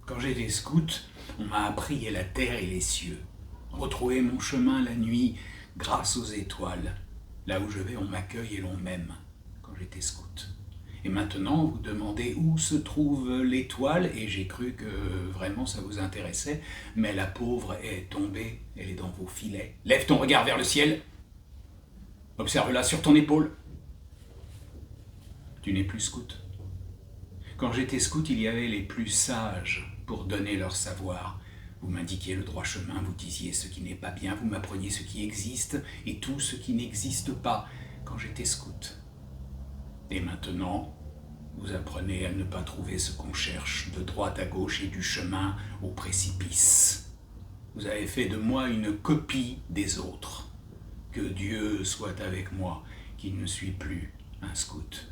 Quand j'étais scout, on m'a appris la terre et les cieux. Retrouver mon chemin la nuit grâce aux étoiles. Là où je vais, on m'accueille et l'on m'aime. Quand j'étais scout. Et maintenant, vous demandez où se trouve l'étoile, et j'ai cru que vraiment ça vous intéressait, mais la pauvre est tombée, elle est dans vos filets. Lève ton regard vers le ciel. Observe-la sur ton épaule. Tu n'es plus scout. Quand j'étais scout, il y avait les plus sages pour donner leur savoir. Vous m'indiquiez le droit chemin, vous disiez ce qui n'est pas bien, vous m'appreniez ce qui existe et tout ce qui n'existe pas quand j'étais scout. Et maintenant, vous apprenez à ne pas trouver ce qu'on cherche de droite à gauche et du chemin au précipice. Vous avez fait de moi une copie des autres. Que Dieu soit avec moi, qui ne suis plus un scout.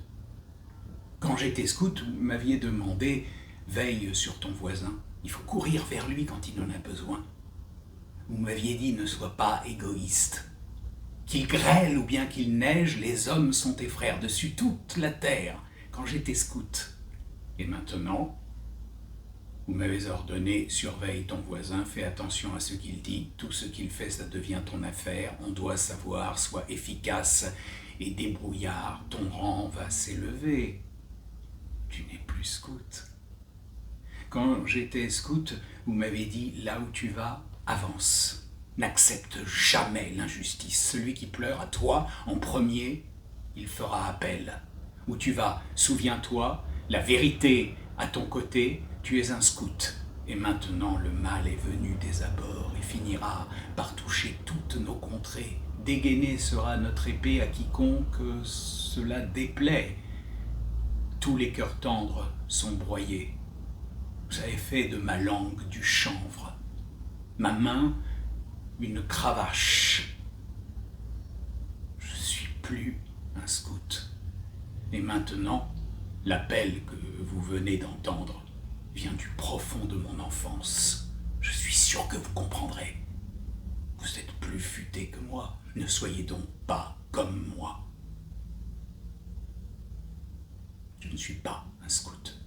Quand j'étais scout, vous m'aviez demandé « Veille sur ton voisin, il faut courir vers lui quand il en a besoin. » Vous m'aviez dit « Ne sois pas égoïste. Qu'il grêle ou bien qu'il neige, les hommes sont tes frères dessus toute la terre. » Quand j'étais scout. Et maintenant, vous m'avez ordonné « Surveille ton voisin, fais attention à ce qu'il dit, tout ce qu'il fait, ça devient ton affaire, on doit savoir, sois efficace et débrouillard, ton rang va s'élever. » Tu n'es plus scout. Quand j'étais scout, vous m'avez dit « Là où tu vas, avance. N'accepte jamais l'injustice. Celui qui pleure à toi, en premier, il fera appel. Où tu vas, souviens-toi, la vérité à ton côté, tu es un scout. Et maintenant le mal est venu des abords et finira par toucher toutes nos contrées. Dégainée sera notre épée à quiconque cela déplaît. Tous les cœurs tendres sont broyés. Vous avez fait de ma langue du chanvre, ma main une cravache. Je suis plus un scout. Et maintenant, l'appel que vous venez d'entendre vient du profond de mon enfance. Je suis sûr que vous comprendrez. Vous êtes plus futé que moi, ne soyez donc pas comme moi. Je ne suis pas un scout.